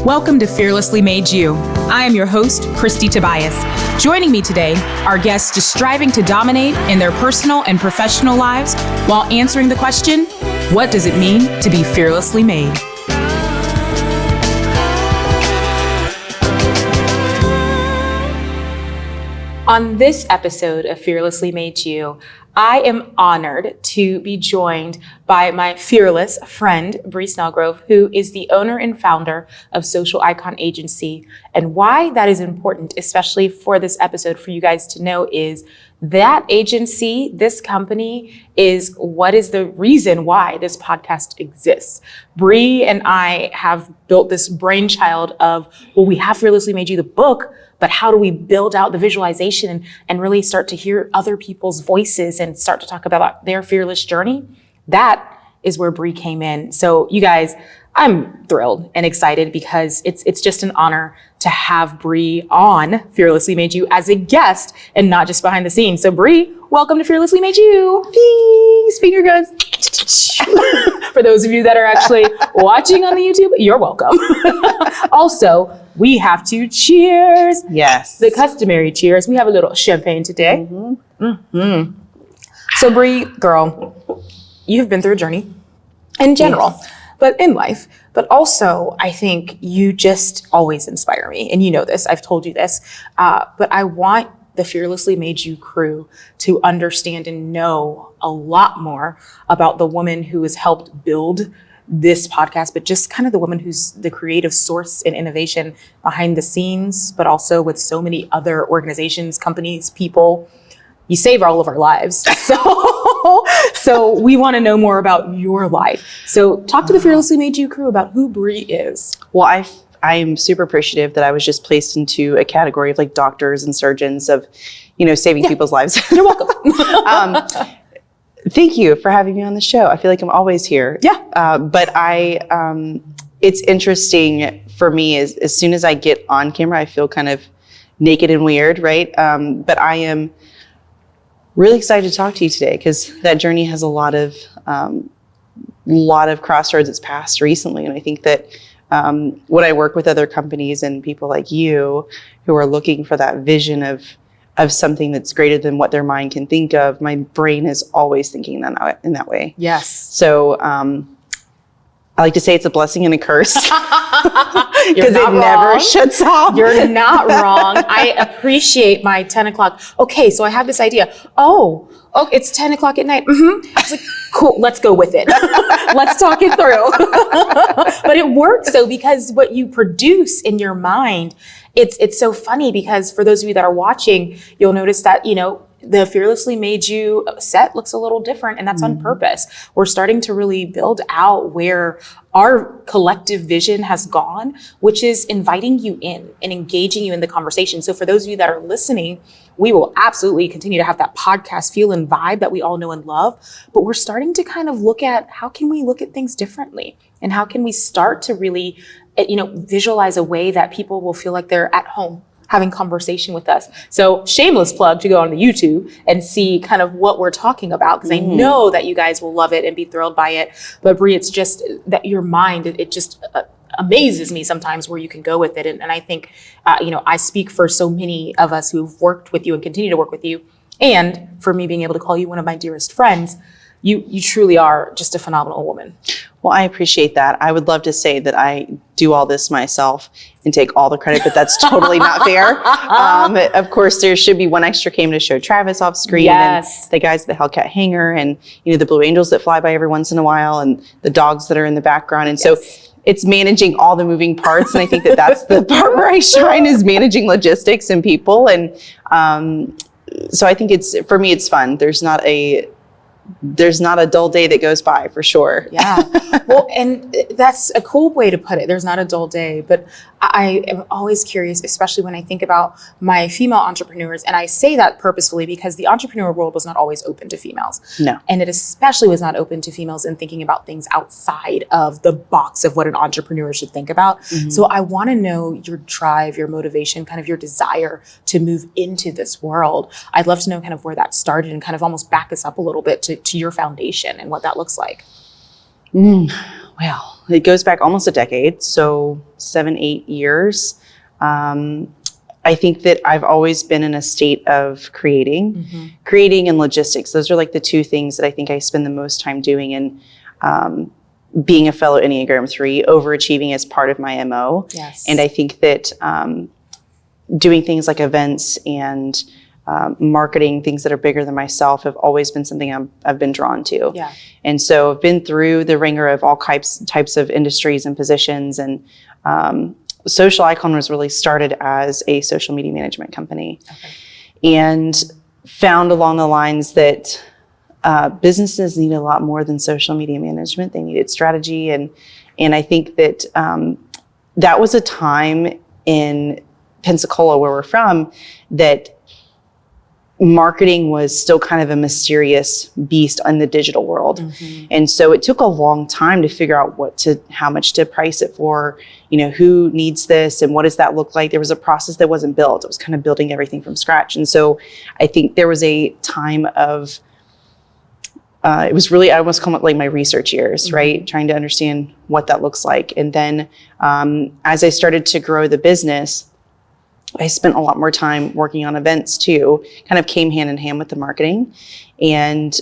Welcome to Fearlessly Made You. I am your host, Kristie Tobias. Joining me today are guests just striving to dominate in their personal and professional lives while answering the question, what does it mean to be fearlessly made? On this episode of Fearlessly Made You, I am honored to be joined by my fearless friend, Bri Snellgrove, who is the owner and founder of Social Icon Agency. And why that is important, especially for this episode for you guys to know, is that agency, this company, is what is the reason why this podcast exists. Bri and I have built this brainchild of, well, we have Fearlessly Made You, the book, but how do we build out the visualization and really start to hear other people's voices and start to talk about their fearless journey? That is where Bri came in. So you guys, I'm thrilled and excited because it's just an honor to have Bri on Fearlessly Made You as a guest and not just behind the scenes. So Bri, welcome to Fearlessly Made You. Peace, finger guns. For those of you that are actually watching on the YouTube, you're welcome. Also, we have to cheers. Yes. The customary cheers. We have a little champagne today. So Bri, girl, you have been through a journey in general. Yes. But in life, but also I think you just always inspire me. And you know this, I've told you this, but I want the Fearlessly Made You crew to understand and know a lot more about the woman who has helped build this podcast, but just kind of the woman who's the creative source and innovation behind the scenes, but also with so many other organizations, companies, people. You save all of our lives. So we want to know more about your life. So talk to the Fearlessly Made You crew about who Bri is. Well, I'm super appreciative that I was just placed into a category of like doctors and surgeons of, saving people's lives. You're welcome. Thank you for having me on the show. I feel like I'm always here. Yeah. But it's interesting for me as soon as I get on camera, I feel kind of naked and weird, right? But I am really excited to talk to you today because that journey has a lot of crossroads it's passed recently. And I think that when I work with other companies and people like you who are looking for that vision of something that's greater than what their mind can think of, my brain is always thinking in that way. Yes. So I like to say it's a blessing and a curse because it wrong. Never shuts off. You're not wrong. I appreciate my 10 o'clock. Okay, so I have this idea. Oh, it's 10 o'clock at night. I was like, cool, let's go with it. Let's talk it through. But it works though, because what you produce in your mind, it's so funny because for those of you that are watching, you'll notice that, the Fearlessly Made You set looks a little different, and that's on purpose. We're starting to really build out where our collective vision has gone, which is inviting you in and engaging you in the conversation. So for those of you that are listening, we will absolutely continue to have that podcast feel and vibe that we all know and love, but we're starting to kind of look at how can we look at things differently, and how can we start to really, visualize a way that people will feel like they're at home having conversation with us. So shameless plug to go on the YouTube and see kind of what we're talking about, because I know that you guys will love it and be thrilled by it. But Bri, it's just that your mind, it just amazes me sometimes where you can go with it. And I think, I speak for so many of us who've worked with you and continue to work with you. And for me being able to call you one of my dearest friends, you truly are just a phenomenal woman. Well, I appreciate that. I would love to say that I do all this myself and take all the credit, but that's totally not fair. Of course, there should be one extra came to show Travis off screen, Yes. And the guys at the Hellcat hangar, and the Blue Angels that fly by every once in a while, and the dogs that are in the background. And so it's managing all the moving parts. And I think that that's the part where I shine, is managing logistics and people. And so I think for me, it's fun. There's not a dull day that goes by, for sure. Yeah. Well, and that's a cool way to put it. There's not a dull day, but I am always curious, especially when I think about my female entrepreneurs. And I say that purposefully because the entrepreneur world was not always open to females. No. And it especially was not open to females in thinking about things outside of the box of what an entrepreneur should think about. So I want to know your drive, your motivation, kind of your desire to move into this world. I'd love to know kind of where that started and kind of almost back us up a little bit to your foundation and what that looks like. Well, it goes back almost a decade, so 7-8 years. I think that I've always been in a state of creating and logistics. Those are like the two things that I think I spend the most time doing. And being a fellow Enneagram 3, overachieving is part of my MO. Yes. And I think that doing things like events and marketing, things that are bigger than myself, have always been something I've been drawn to. Yeah. And so I've been through the ringer of all types of industries and positions. And Social Icon was really started as a social media management company. Okay. And found along the lines that businesses need a lot more than social media management. They needed strategy. And I think that that was a time in Pensacola, where we're from, that marketing was still kind of a mysterious beast in the digital world. And so it took a long time to figure out how much to price it for, who needs this and what does that look like? There was a process that wasn't built. It was kind of building everything from scratch. And so I think there was a time of, it was really, I almost call it like my research years, right? Trying to understand what that looks like. And then as I started to grow the business, I spent a lot more time working on events too, kind of came hand in hand with the marketing. And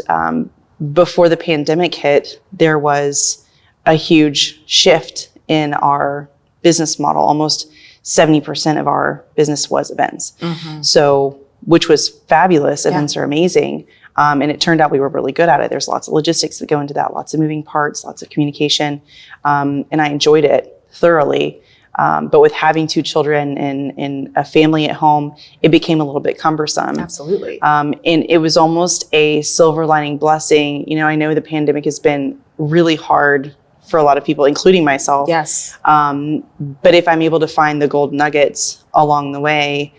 before the pandemic hit, there was a huge shift in our business model. Almost 70% of our business was events. So, which was fabulous. Events are amazing. And it turned out we were really good at it. There's lots of logistics that go into that, lots of moving parts, lots of communication. And I enjoyed it thoroughly. But with having 2 children and a family at home, it became a little bit cumbersome. Absolutely. And it was almost a silver lining blessing. I know the pandemic has been really hard for a lot of people, including myself. Yes. But if I'm able to find the gold nuggets along the way,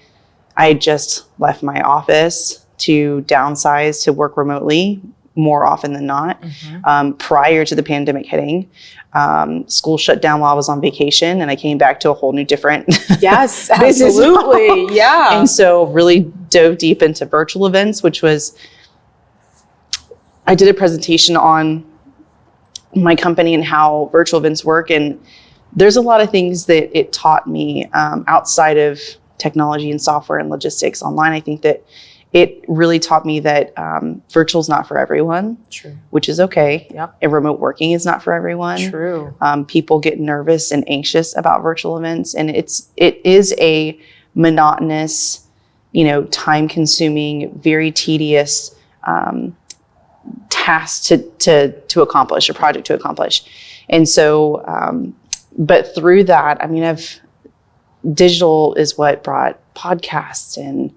I just left my office to downsize to work remotely more often than not. Prior to the pandemic hitting, school shut down while I was on vacation, and I came back to a whole new different yes, absolutely. Yeah. And so really dove deep into virtual events, which was, I did a presentation on my company and how virtual events work. And there's a lot of things that it taught me outside of technology and software and logistics online. I think that it really taught me that virtual is not for everyone. True. Which is okay. Yep. And remote working is not for everyone. True. People get nervous and anxious about virtual events, and it is a monotonous, time-consuming, very tedious task to accomplish, a project to accomplish. And so, but through that, digital is what brought podcasts and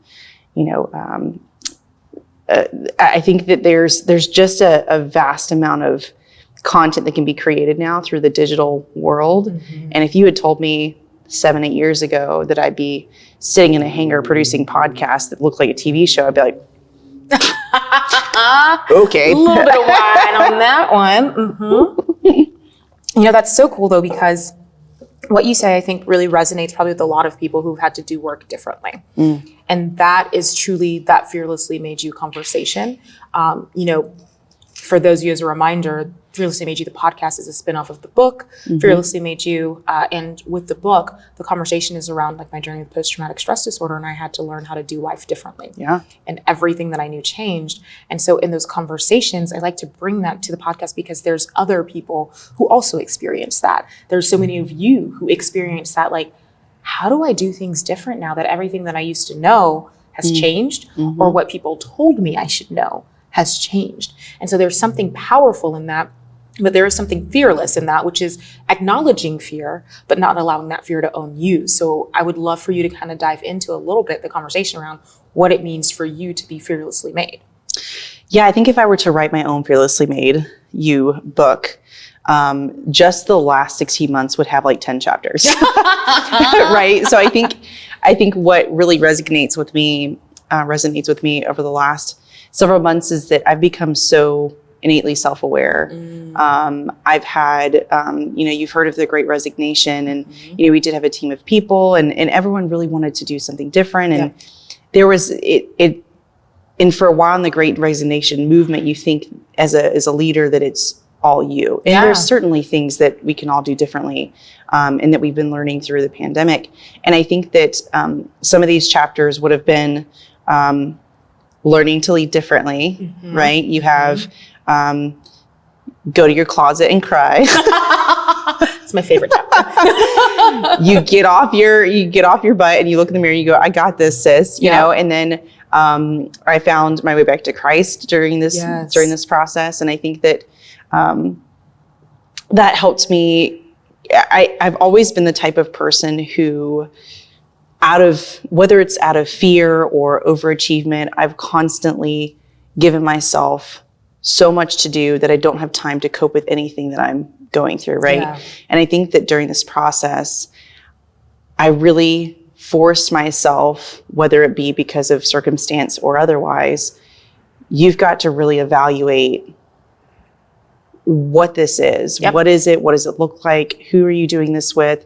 I think that there's just a vast amount of content that can be created now through the digital world. And if you had told me 7-8 years ago that I'd be sitting in a hangar producing podcasts that looked like a TV show, I'd be like, okay. A little bit of wine on that one. That's so cool though, because what you say, I think, really resonates probably with a lot of people who've had to do work differently. And that is truly, that Fearlessly Made You conversation. For those of you as a reminder, Fearlessly Made You, the podcast, is a spinoff of the book, Fearlessly Made You. And with the book, the conversation is around like my journey with post-traumatic stress disorder. And I had to learn how to do life differently. Yeah. And everything that I knew changed. And so in those conversations, I like to bring that to the podcast because there's other people who also experience that. There's so many of you who experience that, like, how do I do things different now that everything that I used to know has changed, or what people told me I should know has changed? And so there's something powerful in that, but there is something fearless in that, which is acknowledging fear, but not allowing that fear to own you. So I would love for you to kind of dive into a little bit the conversation around what it means for you to be fearlessly made. Yeah, I think if I were to write my own Fearlessly Made You book, just the last 16 months would have like 10 chapters, right? So I think what really resonates with me over the last several months is that I've become so innately self-aware. I've had, you've heard of the Great Resignation, and, we did have a team of people, and everyone really wanted to do something different. And there was, and for a while in the Great Resignation movement, you think as a leader that it's all you. And Yeah. there's certainly things that we can all do differently, and that we've been learning through the pandemic. And I think that some of these chapters would have been learning to lead differently, right? You have go to your closet and cry. It's my favorite chapter. You get off your butt and you look in the mirror and you go, I got this, sis, you know? And then I found my way back to Christ during this process. And I think that that helped me. I've always been the type of person who, whether it's out of fear or overachievement, I've constantly given myself so much to do that I don't have time to cope with anything that I'm going through, right? Yeah. And I think that during this process, I really forced myself, whether it be because of circumstance or otherwise, you've got to really evaluate what this is. Yep. What is it? What does it look like? Who are you doing this with?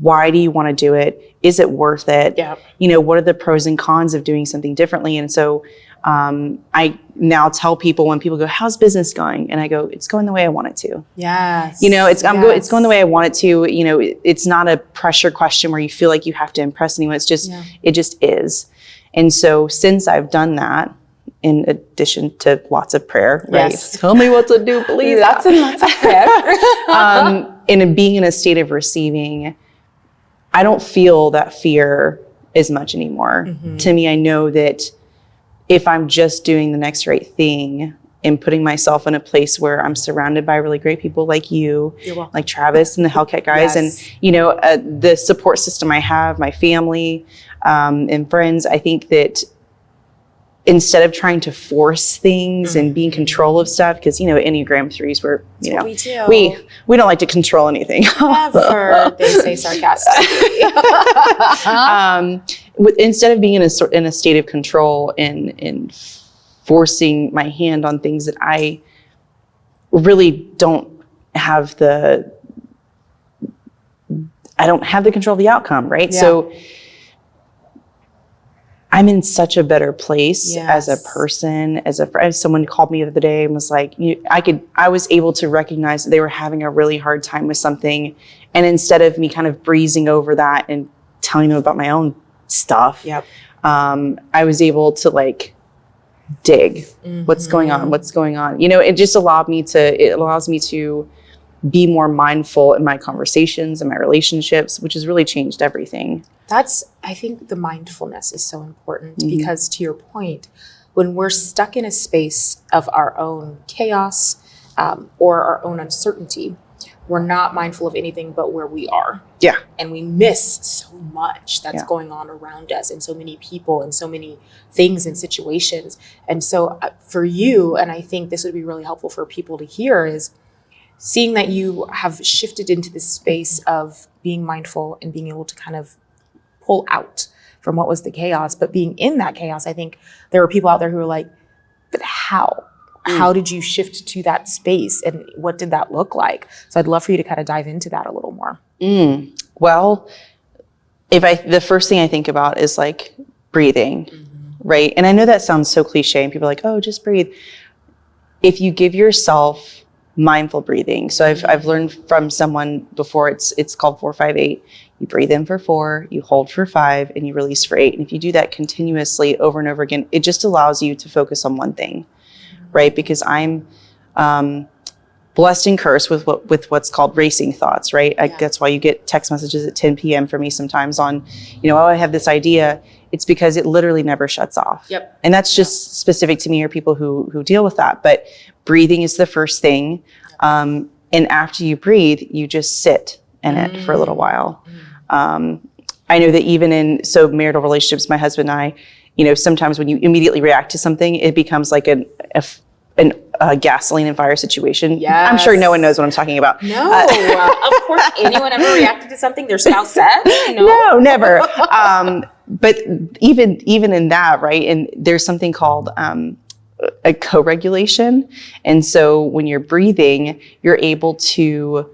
Why do you want to do it? Is it worth it? Yep. You know, what are the pros and cons of doing something differently? And so I now tell people when people go, how's business going? And I go, it's going the way I want it to. Yes. You know, it's going the way I want it to. You know, it's not a pressure question where you feel like you have to impress anyone. It's just, it just is. And so since I've done that, in addition to lots of prayer, right? Yes. Tell me what to do, please. Lots and lots of prayer. And being in a state of receiving, I don't feel that fear as much anymore. To me, I know that if I'm just doing the next right thing and putting myself in a place where I'm surrounded by really great people like you, like Travis and the Hellcat guys, and, you know, the support system I have, my family and friends, I think that instead of trying to force things and be in control of stuff, because, you know, Enneagram 3s, we're, you know, we don't like to control anything. Never, they say sarcastically. Instead of being in a state of control and forcing my hand on things that I really don't have the control of the outcome, right? Yeah. So I'm in such a better place as a person, as a friend. Someone called me the other day and was like, I was able to recognize that they were having a really hard time with something. And instead of me kind of breezing over that and telling them about my own stuff, I was able to like dig what's going on. You know, it just allows me to be more mindful in my conversations and my relationships, which has really changed everything. I think the mindfulness is so important because, to your point, when we're stuck in a space of our own chaos or our own uncertainty, we're not mindful of anything but where we are. Yeah. And we miss so much that's going on around us, and so many people and so many things and situations. And so for you, and I think this would be really helpful for people to hear, is seeing that you have shifted into this space of being mindful and being able to kind of pull out from what was the chaos. But being in that chaos, I think there are people out there who are like, but how? How did you shift to that space, and what did that look like? So I'd love for you to kind of dive into that a little more. Well, the first thing I think about is like breathing, right? And I know that sounds so cliche and people are like, oh, just breathe. If you give yourself mindful breathing. So I've learned from someone before, it's called 4-5-8. You breathe in for 4, you hold for 5, and you release for 8. And if you do that continuously over and over again, it just allows you to focus on one thing, right? Because I'm blessed and cursed with what's called racing thoughts, right? That's why you get text messages at 10 p.m. from me sometimes on, you know, oh, I have this idea. It's because it literally never shuts off. And that's just specific to me or people who deal with that. But breathing is the first thing. And after you breathe, you just sit in it for a little while. I know that even in marital relationships, my husband and I, you know, sometimes when you immediately react to something, it becomes like a gasoline and fire situation. I'm sure no one knows what I'm talking about. No, of course, anyone ever reacted to something their spouse said? No, never. But even in that, right? And there's something called a co-regulation. And so when you're breathing, you're able to,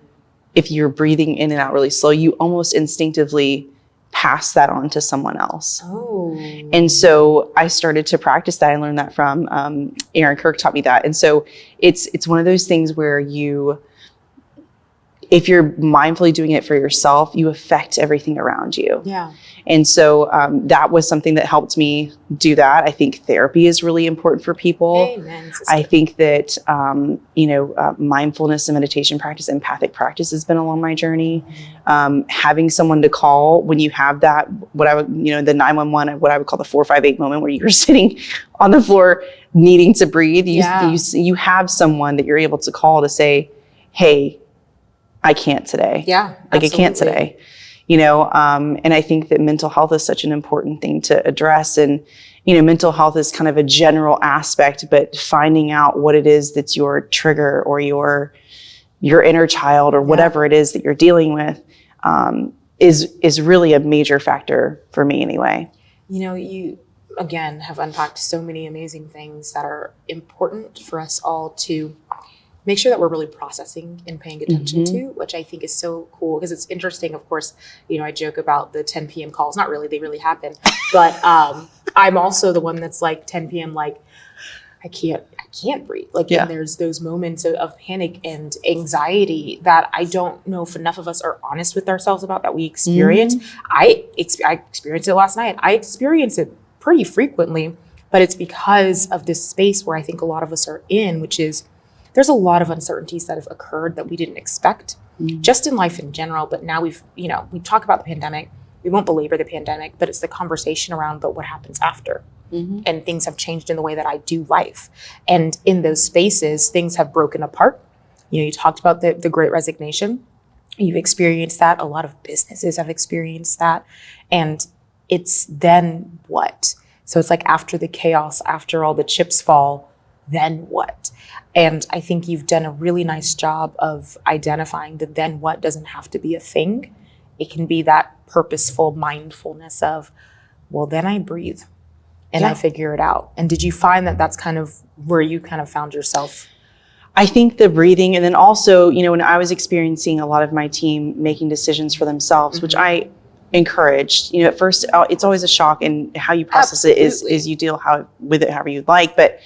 if you're breathing in and out really slow, you almost instinctively pass that on to someone else. Oh. And so I started to practice that. I learned that from Aaron Kirk taught me that. And so it's one of those things where if you're mindfully doing it for yourself, you affect everything around you. Yeah. And so that was something that helped me do that. I think therapy is really important for people. Amen, sister. I think that, mindfulness and meditation practice, empathic practice has been along my journey. Having someone to call when you have that, the 911, what I would call the 458 moment where you're sitting on the floor needing to breathe. You have someone that you're able to call to say, hey, I can't today. Yeah, like I can't today. And I think that mental health is such an important thing to address. And, mental health is kind of a general aspect, but finding out what it is that's your trigger or your inner child or whatever it is that you're dealing with is really a major factor for me anyway. You, again, have unpacked so many amazing things that are important for us all to make sure that we're really processing and paying attention to, which I think is so cool because it's interesting. Of course, I joke about the 10 p.m. calls. Not really, they really happen. But I'm also the one that's like 10 p.m. like, I can't breathe. And there's those moments of panic and anxiety that I don't know if enough of us are honest with ourselves about that we experience. I experienced it last night. I experience it pretty frequently, but it's because of this space where I think a lot of us are in, which is there's a lot of uncertainties that have occurred that we didn't expect, just in life in general. But now we talk about the pandemic. We won't belabor the pandemic, but it's the conversation around, but what happens after? And things have changed in the way that I do life. And in those spaces, things have broken apart. You talked about the Great Resignation. You've experienced that. A lot of businesses have experienced that. And it's then what? So it's like after the chaos, after all the chips fall, then what? And I think you've done a really nice job of identifying that then what doesn't have to be a thing. It can be that purposeful mindfulness of, well, then I breathe and I figure it out. And did you find that that's kind of where you kind of found yourself? I think the breathing, and then also, when I was experiencing a lot of my team making decisions for themselves, which I encouraged, at first it's always a shock, and how you process it is you deal with it however you'd like. But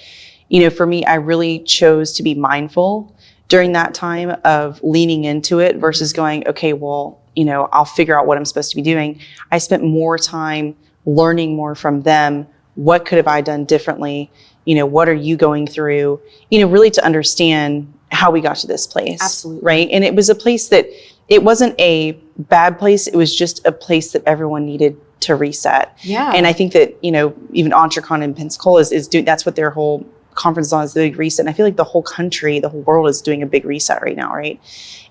for me, I really chose to be mindful during that time of leaning into it versus going, okay, well, I'll figure out what I'm supposed to be doing. I spent more time learning more from them. What could have I done differently? What are you going through? Really to understand how we got to this place. Absolutely. Right. And it was a place that it wasn't a bad place. It was just a place that everyone needed to reset. Yeah. And I think that, even EntreCon in Pensacola is doing, that's what their whole conference on is, the big reset. And I feel like the whole country, the whole world is doing a big reset right now. Right.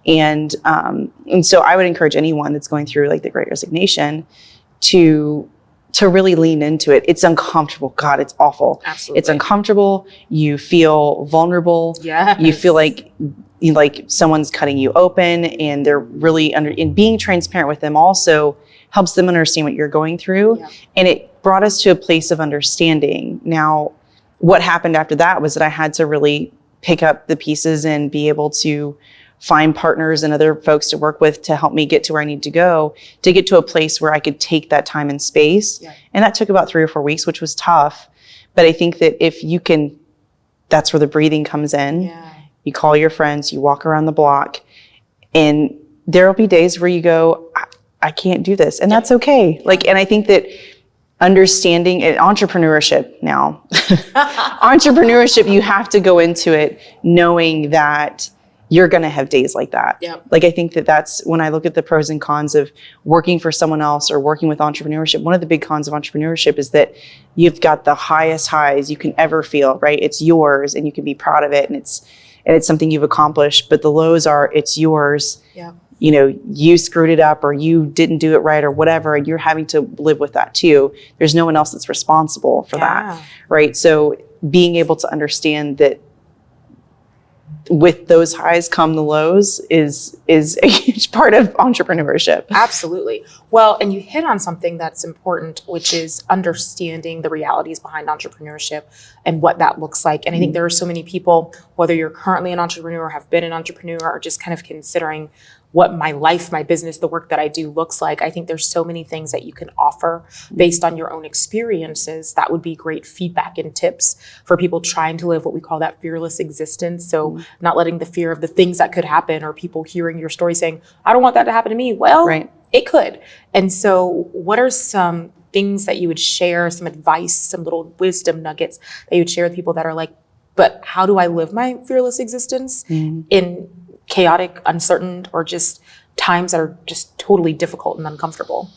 And so I would encourage anyone that's going through like the Great Resignation to really lean into it. It's uncomfortable. God, it's awful. Absolutely. It's uncomfortable. You feel vulnerable. Yes. You feel like someone's cutting you open, and they're really and being transparent with them also helps them understand what you're going through. Yeah. And it brought us to a place of understanding. Now, what happened after that was that I had to really pick up the pieces and be able to find partners and other folks to work with to help me get to where I need to go, to get to a place where I could take that time and space. Yeah. And that took about 3 or 4 weeks, which was tough. But I think that if you can, that's where the breathing comes in. Yeah. You call your friends, you walk around the block, and there'll be days where you go, I can't do this. And that's okay. And I think that understanding entrepreneurship now, entrepreneurship, you have to go into it knowing that you're going to have days like that. Yep. I think that that's when I look at the pros and cons of working for someone else or working with entrepreneurship. One of the big cons of entrepreneurship is that you've got the highest highs you can ever feel, right? It's yours and you can be proud of it. And it's something you've accomplished, but the lows are, it's yours. Yeah. You screwed it up or you didn't do it right or whatever, and you're having to live with that too. There's no one else that's responsible for that, right? So being able to understand that with those highs come the lows is a huge part of entrepreneurship. Absolutely. Well, and you hit on something that's important, which is understanding the realities behind entrepreneurship and what that looks like. And I think there are so many people, whether you're currently an entrepreneur or have been an entrepreneur or just kind of considering what my life, my business, the work that I do looks like. I think there's so many things that you can offer based on your own experiences that would be great feedback and tips for people trying to live what we call that fearless existence. So not letting the fear of the things that could happen, or people hearing your story saying, I don't want that to happen to me. Well, it could. And so what are some things that you would share, some advice, some little wisdom nuggets that you would share with people that are like, but how do I live my fearless existence in chaotic, uncertain, or just times that are just totally difficult and uncomfortable?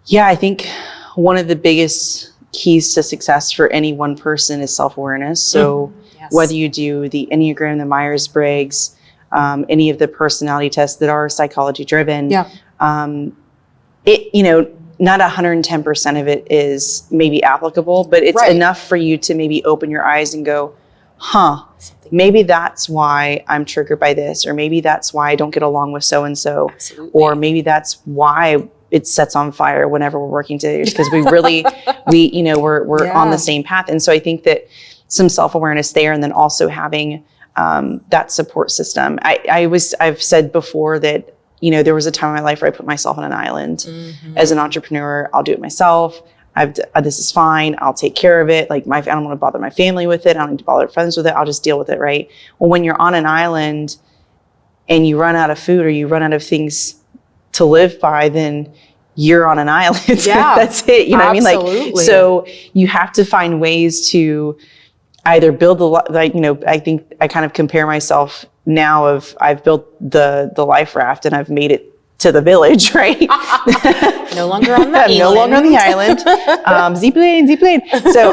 Yeah, I think one of the biggest keys to success for any one person is self-awareness. So whether you do the Enneagram, the Myers-Briggs, any of the personality tests that are psychology driven, not 110% of it is maybe applicable, but it's enough for you to maybe open your eyes and go, maybe that's why I'm triggered by this, or maybe that's why I don't get along with so-and-so, or maybe that's why it sets on fire whenever we're working together, because we really, we're on the same path. And so I think that some self-awareness there, and then also having that support system. I've said before that, there was a time in my life where I put myself on an island. As an entrepreneur, I'll do it myself. This is fine. I'll take care of it. Like I don't want to bother my family with it. I don't need to bother friends with it. I'll just deal with it. Right. Well, when you're on an island and you run out of food or you run out of things to live by, then you're on an island. That's it. You know what I mean? Like, so you have to find ways to either build I think I kind of compare myself now I've built the life raft and I've made it to the village, right? No longer on the island. No longer on the island. Zip-plane. So,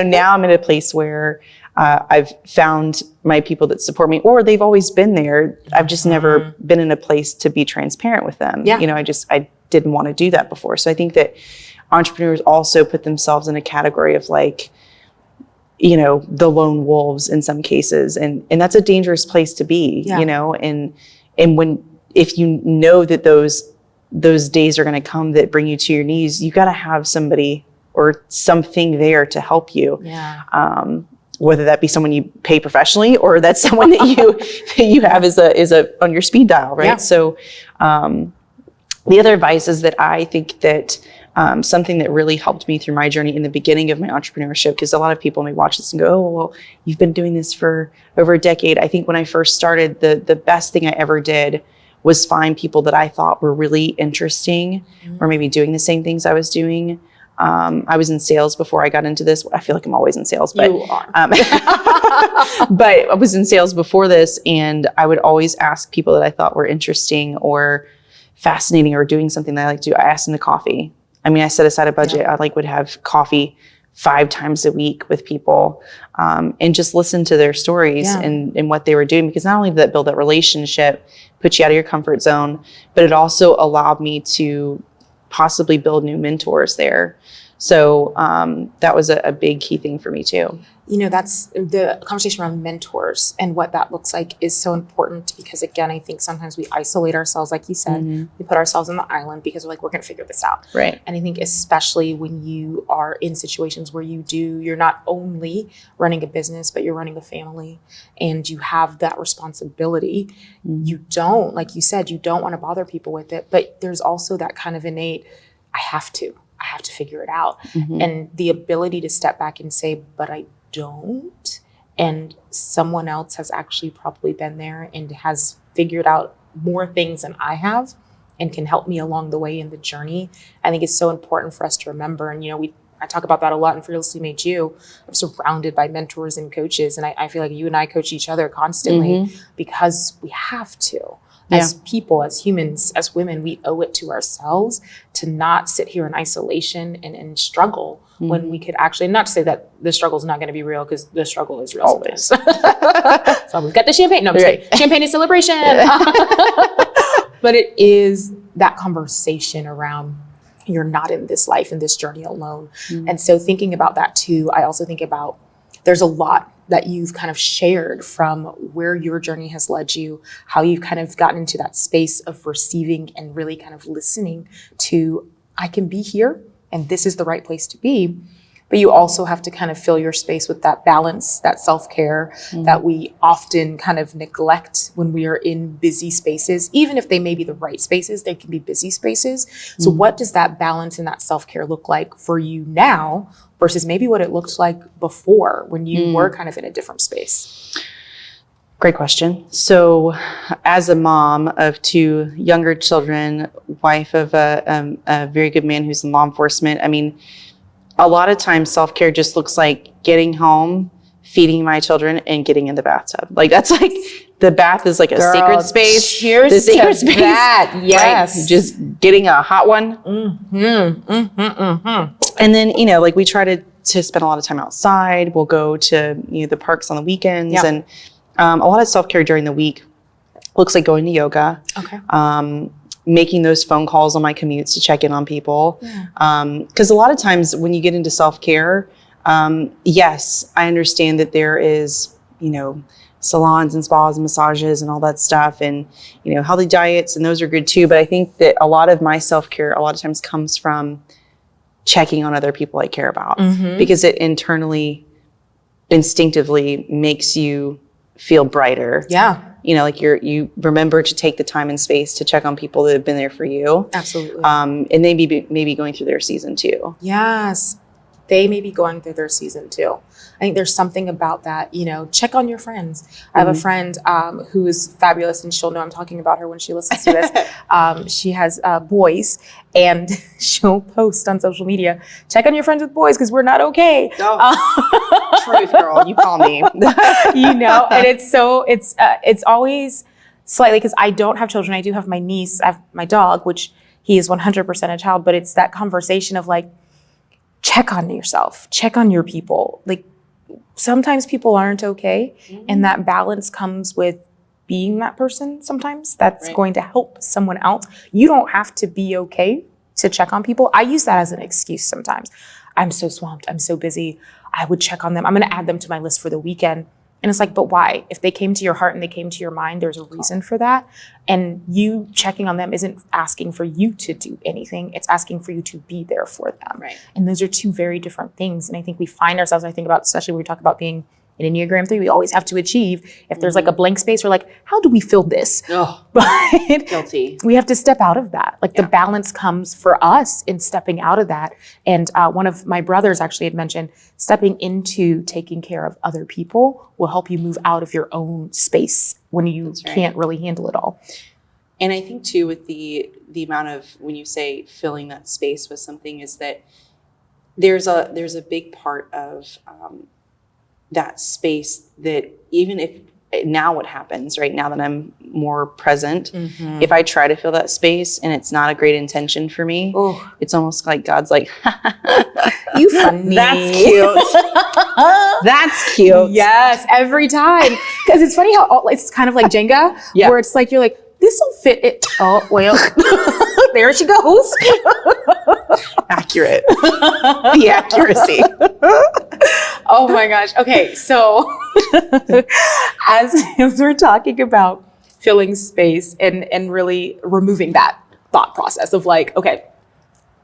now I'm in a place where I've found my people that support me, or they've always been there. I've just never been in a place to be transparent with them. I didn't want to do that before. So I think that entrepreneurs also put themselves in a category of like, the lone wolves in some cases. And that's a dangerous place to be, and if you know that those days are going to come that bring you to your knees, you got to have somebody or something there to help you. Whether that be someone you pay professionally, or that's someone that you have as a on your speed dial, right? So the other advice is that I think that something that really helped me through my journey in the beginning of my entrepreneurship, because a lot of people may watch this and go, oh, well, you've been doing this for over a decade. I think when I first started, the best thing I ever did was find people that I thought were really interesting or maybe doing the same things I was doing. I was in sales before I got into this. I feel like I'm always in sales, but, you are. But I was in sales before this, and I would always ask people that I thought were interesting or fascinating or doing something that I like to do. I asked them to coffee. I mean, I set aside a budget. I would have coffee 5 times a week with people, and just listen to their stories and what they were doing, because not only did that build that relationship, put you out of your comfort zone, but it also allowed me to possibly build new mentors there. So that was a big key thing for me too. That's the conversation around mentors and what that looks like is so important, because again, I think sometimes we isolate ourselves, like you said, we put ourselves on the island because we're like, we're going to figure this out. Right. And I think especially when you are in situations where you're not only running a business, but you're running a family and you have that responsibility. You don't, like you said, you don't want to bother people with it, but there's also that kind of innate, I have to figure it out. And the ability to step back and say, but I don't. And someone else has actually probably been there and has figured out more things than I have and can help me along the way in the journey. I think it's so important for us to remember. And, I talk about that a lot in Fearlessly Made You. I'm surrounded by mentors and coaches. And I feel like you and I coach each other constantly because we have to. As people, as humans, as women, we owe it to ourselves to not sit here in isolation and struggle when we could actually, not to say that the struggle is not going to be real, because the struggle is real always. So we've got the champagne. No, I'm just kidding. Champagne is celebration. But it is that conversation around, you're not in this life, in this journey alone. And so thinking about that too, I also think about, there's a lot that you've kind of shared from where your journey has led you, how you've kind of gotten into that space of receiving and really kind of listening to, I can be here and this is the right place to be. but you also have to kind of fill your space with that balance, that self-care that we often kind of neglect when we are in busy spaces. Even if they may be the right spaces, they can be busy spaces. So what does that balance and that self-care look like for you now versus maybe what it looked like before when you were kind of in a different space? Great question. So as a mom of 2 younger children, wife of a very good man who's in law enforcement, I mean, a lot of times self-care just looks like getting home, feeding my children, and getting in the bathtub. Like that's like, the bath is like a sacred space. Cheers the sacred to space, that. Yes. Right? Just getting a hot one. And then, you know, like we try to spend a lot of time outside. We'll go to, you know, the parks on the weekends. Yeah. And a lot of self-care during the week looks like going to yoga. Okay. Making those phone calls on my commutes to check in on people. Because a lot of times when you get into self-care, yes, I understand that there is, you know, salons and spas and massages and all that stuff and, you know, healthy diets, and those are good too. But I think that a lot of my self-care a lot of times comes from checking on other people I care about because it instinctively makes you feel brighter. Yeah. You know, like you remember to take the time and space to check on people that have been there for you. Absolutely. And they maybe going through their season too. Yes. They may be going through their season too. I think there's something about that, you know, check on your friends. I have a friend who is fabulous, and she'll know I'm talking about her when she listens to this. She has boys, and she'll post on social media, check on your friends with boys because we're not okay. Truth, girl, you call me. You know, and it's always slightly, because I don't have children. I do have my niece, I have my dog, which he is 100% a child, but it's that conversation of like, check on yourself, check on your people. Like sometimes people aren't okay. And that balance comes with being that person sometimes that's going to help someone else. You don't have to be okay to check on people. I use that as an excuse sometimes. I'm so swamped, I'm so busy. I would check on them. I'm gonna add them to my list for the weekend. And it's like, but why? If they came to your heart and they came to your mind, there's a reason for that. And you checking on them isn't asking for you to do anything. It's asking for you to be there for them. Right. And those are 2 very different things. And I think we find ourselves, I think about, especially when we talk about being in Enneagram 3, we always have to achieve. If there's like a blank space, we're like, how do we fill this? Oh, But guilty. we have to step out of that. Like the balance comes for us in stepping out of that. And one of my brothers actually had mentioned stepping into taking care of other people will help you move out of your own space when you can't really handle it all. And I think too, with the amount of, when you say filling that space with something, is that there's a big part of that space that even if now what happens right now that I'm more present, if I try to fill that space and it's not a great intention for me, it's almost like God's like, you funny. That's cute. That's cute. Yes, every time. Because it's funny how it's kind of like Jenga, where it's like, you're like, this will fit it. Oh, well, there she goes. Accurate. The accuracy. Oh my gosh. Okay. So as we're talking about filling space and really removing that thought process of like, okay,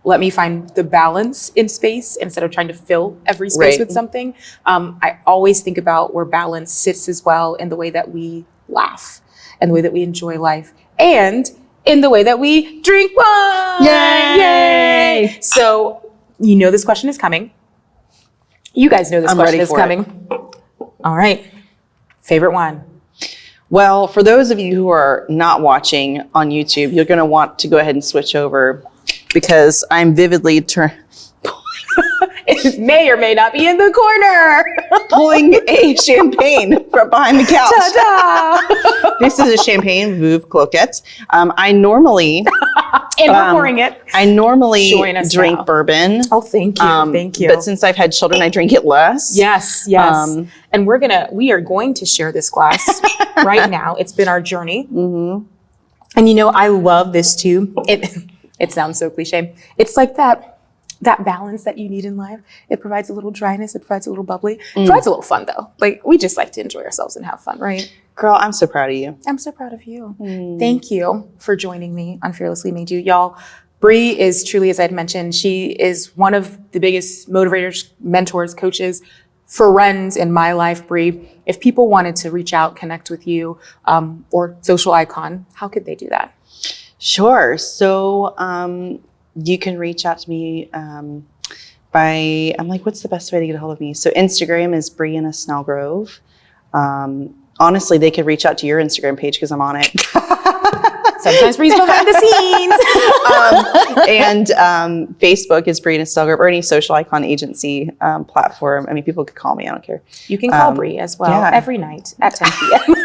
let me find the balance in space instead of trying to fill every space with something. I always think about where balance sits as well in the way that we laugh and the way that we enjoy life and in the way that we drink wine. Yay! So you know this question is coming. You guys know this question is coming. All right. Favorite wine? Well, for those of you who are not watching on YouTube, you're going to want to go ahead and switch over because I'm vividly It may or may not be in the corner. pulling a champagne from behind the couch. Ta-da! This is a champagne Veuve Cloquet. I normally... And we're pouring it. I normally Join us drink now. bourbon. Oh, thank you. Thank you. But since I've had children, I drink it less. Yes, yes. And we are going to share this glass right now. It's been our journey. Mm-hmm. And you know, I love this too. It sounds so cliche. It's like that balance that you need in life. It provides a little dryness. It provides a little bubbly. It provides a little fun though. Like we just like to enjoy ourselves and have fun, right? Girl, I'm so proud of you. I'm so proud of you. Thank you for joining me on Fearlessly Made You. Y'all, Bri is truly, as I'd mentioned, she is one of the biggest motivators, mentors, coaches, friends in my life. Bri, if people wanted to reach out, connect with you, or social icon, how could they do that? Sure. So you can reach out to me by, I'm like, what's the best way to get a hold of me? So Instagram is Briana Snellgrove. Honestly, they could reach out to your Instagram page because I'm on it. Sometimes Bri's behind the scenes. And Facebook is Briana Snellgrove, or any social icon agency platform. I mean, people could call me. I don't care. You can call Bri as well every night at 10 p.m.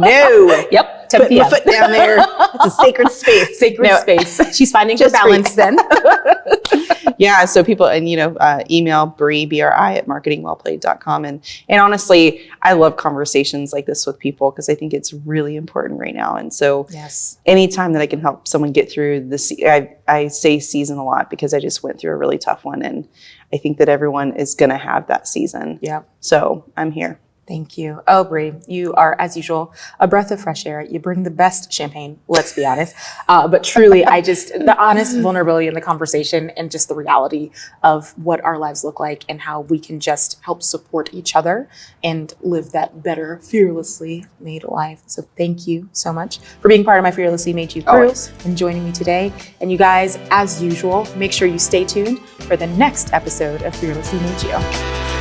No. Yep. 10 Put p.m. my foot down there. It's a sacred space. Sacred space. She's finding her balance then. Yeah. So people, and email Bri, B-R-I, at marketingwellplayed.com. And honestly, I love conversations like this with people because I think it's really important right now. And so anytime that I can help someone get through this, I say season a lot because I just went through a really tough one. And I think that everyone is going to have that season. Yeah. So I'm here. Thank you. Oh, Bri, you are, as usual, a breath of fresh air. You bring the best champagne, let's be honest. But truly, the honest vulnerability in the conversation and just the reality of what our lives look like and how we can just help support each other and live that better, fearlessly made life. So thank you so much for being part of my Fearlessly Made You crew and joining me today. And you guys, as usual, make sure you stay tuned for the next episode of Fearlessly Made You.